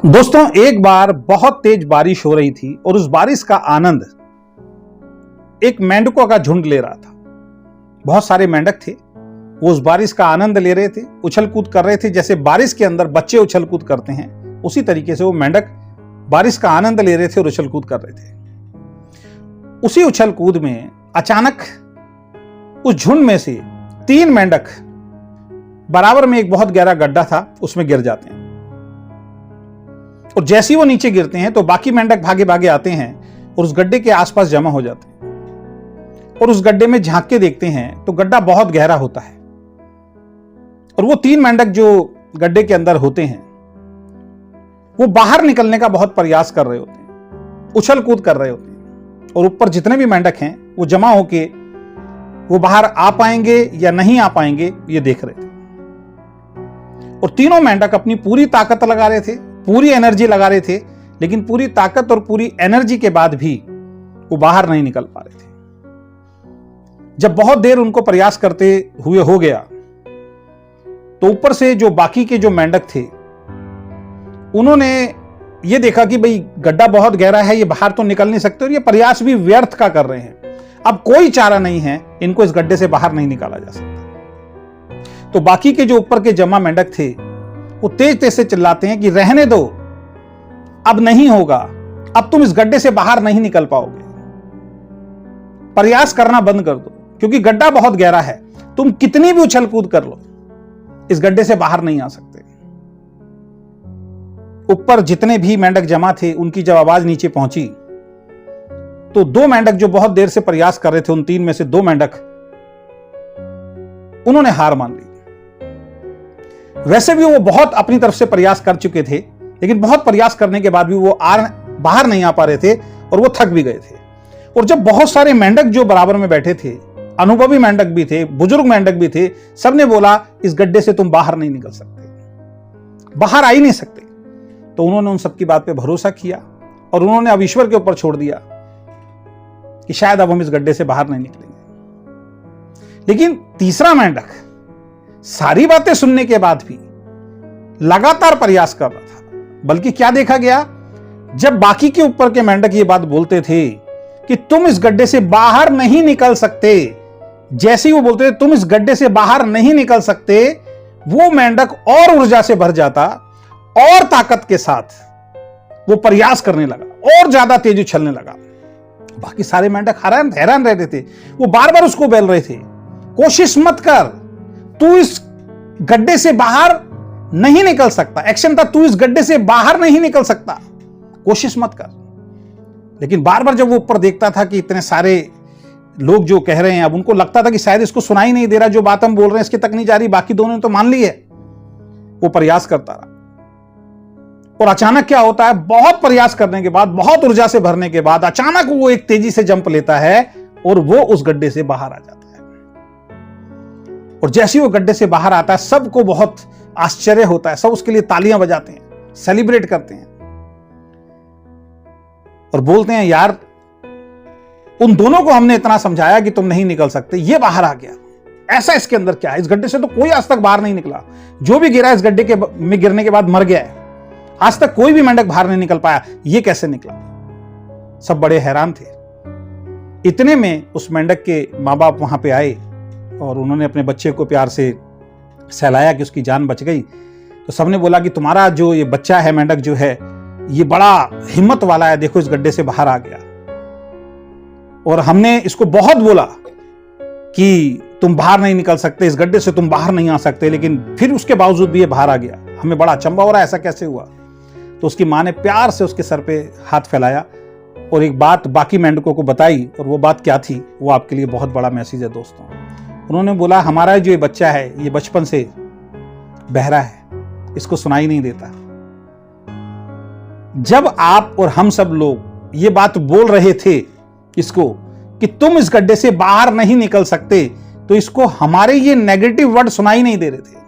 दोस्तों, एक बार बहुत तेज बारिश हो रही थी और उस बारिश का आनंद एक मेंढकों का झुंड ले रहा था। बहुत सारे मेंढक थे, वो उस बारिश का आनंद ले रहे थे, उछल कूद कर रहे थे। जैसे बारिश के अंदर बच्चे उछल कूद करते हैं, उसी तरीके से वो मेंढक बारिश का आनंद ले रहे थे और उछल कूद कर रहे थे। उसी उछल कूद में अचानक उस झुंड में से 3 मेंढक बराबर में एक बहुत गहरा गड्ढा था, उसमें गिर जाते हैं। और जैसे ही वो नीचे गिरते हैं तो बाकी मेंढक भागे भागे आते हैं और उस गड्ढे के आसपास जमा हो जाते हैं और उस गड्ढे में झांक के देखते हैं तो गड्ढा बहुत गहरा होता है। और वो 3 मेंढक जो गड्ढे के अंदर होते हैं वो बाहर निकलने का बहुत प्रयास कर रहे होते हैं, उछल कूद कर रहे होते हैं। और ऊपर जितने भी मेंढक हैं वो जमा होके वो बाहर आ पाएंगे या नहीं आ पाएंगे ये देख रहे थे। और तीनों मेंढक अपनी पूरी ताकत लगा रहे थे, पूरी एनर्जी लगा रहे थे, लेकिन पूरी ताकत और पूरी एनर्जी के बाद भी वो बाहर नहीं निकल पा रहे थे। जब बहुत देर उनको प्रयास करते हुए हो गया तो ऊपर से जो बाकी के जो मेंढक थे उन्होंने ये देखा कि भाई गड्ढा बहुत गहरा है, ये बाहर तो निकल नहीं सकते और ये प्रयास भी व्यर्थ का कर रहे हैं। अब कोई चारा नहीं है, इनको इस गड्ढे से बाहर नहीं निकाला जा सकता। तो बाकी के जो ऊपर के जमा मेंढक थे वो तेज तेज से चिल्लाते हैं कि रहने दो, अब नहीं होगा, अब तुम इस गड्ढे से बाहर नहीं निकल पाओगे, प्रयास करना बंद कर दो, क्योंकि गड्ढा बहुत गहरा है, तुम कितनी भी उछल कूद कर लो इस गड्ढे से बाहर नहीं आ सकते। ऊपर जितने भी मेंढक जमा थे उनकी जब आवाज नीचे पहुंची तो 2 मेंढक जो बहुत देर से प्रयास कर रहे थे, उन 3 में से 2 मेंढक उन्होंने हार मान ली। वैसे भी वो बहुत अपनी तरफ से प्रयास कर चुके थे, लेकिन बहुत प्रयास करने के बाद भी वो बाहर नहीं आ पा रहे थे और वो थक भी गए थे। और जब बहुत सारे मेंढक जो बराबर में बैठे थे, अनुभवी मेंढक भी थे, बुजुर्ग मेंढक भी थे, सबने बोला इस गड्ढे से तुम बाहर नहीं निकल सकते, बाहर आ ही नहीं सकते। तो उन्होंने उन सबकी बात पे भरोसा किया और उन्होंने अब ईश्वर के ऊपर छोड़ दिया कि शायद अब हम इस गड्ढे से बाहर नहीं निकलेंगे। लेकिन तीसरा मेंढक सारी बातें सुनने के बाद भी लगातार प्रयास कर रहा था। बल्कि क्या देखा गया, जब बाकी के ऊपर के मेंढक ये बात बोलते थे कि तुम इस गड्ढे से बाहर नहीं निकल सकते, जैसे ही वो बोलते थे तुम इस गड्ढे से बाहर नहीं निकल सकते, वो मेंढक और ऊर्जा से भर जाता और ताकत के साथ वो प्रयास करने लगा और ज्यादा तेज उछलने लगा। बाकी सारे मेंढक हैरान रहते थे, वो बार बार उसको बोल रहे थे कोशिश मत कर, तू इस गड्ढे से बाहर नहीं निकल सकता। एक्शन था तू इस गड्ढे से बाहर नहीं निकल सकता, कोशिश मत कर। लेकिन बार बार जब वो ऊपर देखता था कि इतने सारे लोग जो कह रहे हैं, अब उनको लगता था कि शायद इसको सुनाई नहीं दे रहा, जो बात हम बोल रहे हैं इसके तक नहीं जा रही, बाकी दोनों ने तो मान ली है। वो प्रयास करता रहा और अचानक क्या होता है, बहुत प्रयास करने के बाद, बहुत ऊर्जा से भरने के बाद अचानक वो एक तेजी से जंप लेता है और वो उस गड्ढे से बाहर आ जाता है। और जैसे ही वो गड्ढे से बाहर आता है सबको बहुत आश्चर्य होता है, सब उसके लिए तालियां बजाते हैं, सेलिब्रेट करते हैं और बोलते हैं यार उन दोनों को हमने इतना समझाया कि तुम नहीं निकल सकते, ये बाहर आ गया, ऐसा इसके अंदर क्या है, इस गड्ढे से तो कोई आज तक बाहर नहीं निकला, जो भी गिरा इस गड्ढे में गिरने के बाद मर गया है, आज तक कोई भी मेंढक बाहर नहीं निकल पाया, ये कैसे निकला। सब बड़े हैरान थे। इतने में उस मेंढक के माँ बाप वहां पे आए और उन्होंने अपने बच्चे को प्यार से सहलाया कि उसकी जान बच गई। तो सबने बोला कि तुम्हारा जो ये बच्चा है मेंढक जो है ये बड़ा हिम्मत वाला है, देखो इस गड्ढे से बाहर आ गया, और हमने इसको बहुत बोला कि तुम बाहर नहीं निकल सकते, इस गड्ढे से तुम बाहर नहीं आ सकते, लेकिन फिर उसके बावजूद भी ये बाहर आ गया, हमें बड़ा अचंभा हो रहा है, ऐसा कैसे हुआ। तो उसकी माँ ने प्यार से उसके सर पे हाथ फैलाया और एक बात बाकी मेंढकों को बताई, और वो बात क्या थी वो आपके लिए बहुत बड़ा मैसेज है दोस्तों। उन्होंने बोला हमारा जो ये बच्चा है ये बचपन से बहरा है, इसको सुनाई नहीं देता। जब आप और हम सब लोग ये बात बोल रहे थे इसको कि तुम इस गड्ढे से बाहर नहीं निकल सकते, तो इसको हमारे ये नेगेटिव वर्ड सुनाई नहीं दे रहे थे।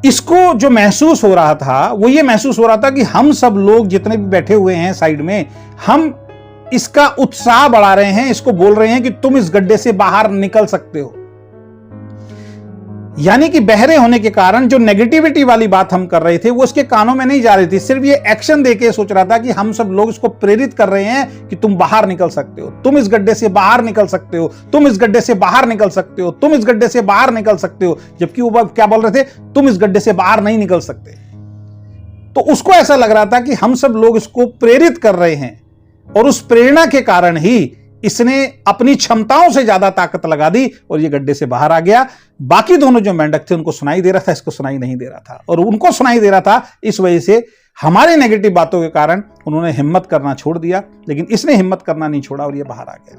इसको जो महसूस हो रहा था वो ये महसूस हो रहा था कि हम सब लोग जितने भी बैठे हुए हैं साइड में, हम इसका उत्साह बढ़ा रहे हैं, इसको बोल रहे हैं कि तुम इस गड्ढे से बाहर निकल सकते हो। यानी कि बहरे होने के कारण जो नेगेटिविटी वाली बात हम कर रहे थे वो उसके कानों में नहीं जा रही थी, सिर्फ ये एक्शन देके सोच रहा था कि हम सब लोग इसको प्रेरित कर रहे हैं कि तुम बाहर निकल सकते हो, तुम इस गड्ढे से बाहर निकल सकते हो, तुम इस गड्ढे से बाहर निकल सकते हो, तुम इस गड्ढे से बाहर निकल सकते हो, जबकि वो क्या बोल रहे थे, तुम इस गड्ढे से बाहर नहीं निकल सकते। तो उसको ऐसा लग रहा था कि हम सब लोग इसको प्रेरित कर रहे हैं और उस प्रेरणा के कारण ही इसने अपनी क्षमताओं से ज्यादा ताकत लगा दी और ये गड्ढे से बाहर आ गया। बाकी दोनों जो मेंढक थे उनको सुनाई दे रहा था, इसको सुनाई नहीं दे रहा था, और उनको सुनाई दे रहा था इस वजह से हमारे नेगेटिव बातों के कारण उन्होंने हिम्मत करना छोड़ दिया, लेकिन इसने हिम्मत करना नहीं छोड़ा और ये बाहर आ गया।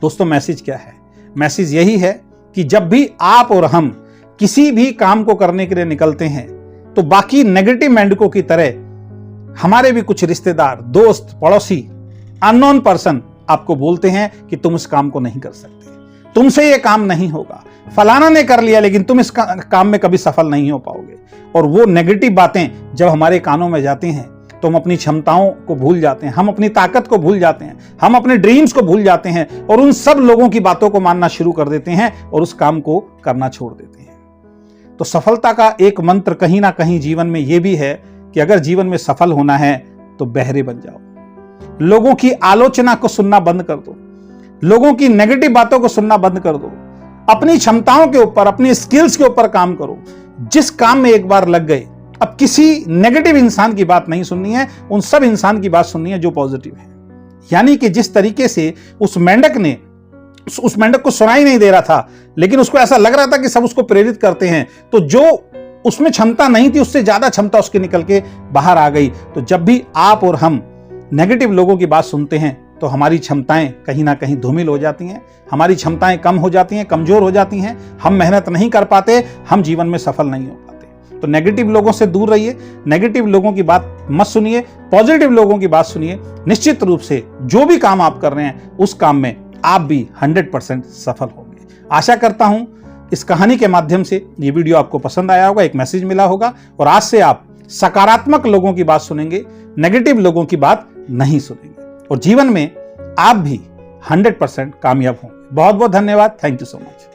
दोस्तों मैसेज क्या है? मैसेज यही है कि जब भी आप और हम किसी भी काम को करने के लिए निकलते हैं तो बाकी नेगेटिव मेंढकों की तरह हमारे भी कुछ रिश्तेदार, दोस्त, पड़ोसी, अननोन पर्सन आपको बोलते हैं कि तुम इस काम को नहीं कर सकते, तुमसे ये काम नहीं होगा, फलाना ने कर लिया लेकिन तुम इस काम में कभी सफल नहीं हो पाओगे। और वो नेगेटिव बातें जब हमारे कानों में जाती हैं तो हम अपनी क्षमताओं को भूल जाते हैं, हम अपनी ताकत को भूल जाते हैं, हम अपने ड्रीम्स को भूल जाते हैं और उन सब लोगों की बातों को मानना शुरू कर देते हैं और उस काम को करना छोड़ देते हैं। तो सफलता का एक मंत्र कहीं ना कहीं जीवन में यह भी है कि अगर जीवन में सफल होना है तो बहरे बन जाओ, लोगों की आलोचना को सुनना बंद कर दो, लोगों की नेगेटिव बातों को सुनना बंद कर दो, अपनी क्षमताओं के ऊपर, अपनी स्किल्स के ऊपर काम करो। जिस काम में एक बार लग गए, अब किसी नेगेटिव इंसान की बात नहीं सुननी है, उन सब इंसान की बात सुननी है जो पॉजिटिव है। यानी कि जिस तरीके से उस मेंढक को सुनाई नहीं दे रहा था, लेकिन उसको ऐसा लग रहा था कि सब उसको प्रेरित करते हैं, तो जो उसमें क्षमता नहीं थी उससे ज्यादा क्षमता उसके निकल के बाहर आ गई। तो जब भी आप और हम नेगेटिव लोगों की बात सुनते हैं तो हमारी क्षमताएं कहीं ना कहीं धूमिल हो जाती हैं, हमारी क्षमताएं कम हो जाती हैं, कमजोर हो जाती हैं, हम मेहनत नहीं कर पाते, हम जीवन में सफल नहीं हो पाते। तो नेगेटिव लोगों से दूर रहिए, नेगेटिव लोगों की बात मत सुनिए, पॉजिटिव लोगों की बात सुनिए। निश्चित रूप से जो भी काम आप कर रहे हैं उस काम में आप भी 100% सफल होंगे। आशा करता हूं इस कहानी के माध्यम से ये वीडियो आपको पसंद आया होगा, एक मैसेज मिला होगा और आज से आप सकारात्मक लोगों की बात सुनेंगे, नेगेटिव लोगों की बात नहीं सुनेंगे और जीवन में आप भी 100% कामयाब होंगे। बहुत बहुत धन्यवाद। Thank you so much.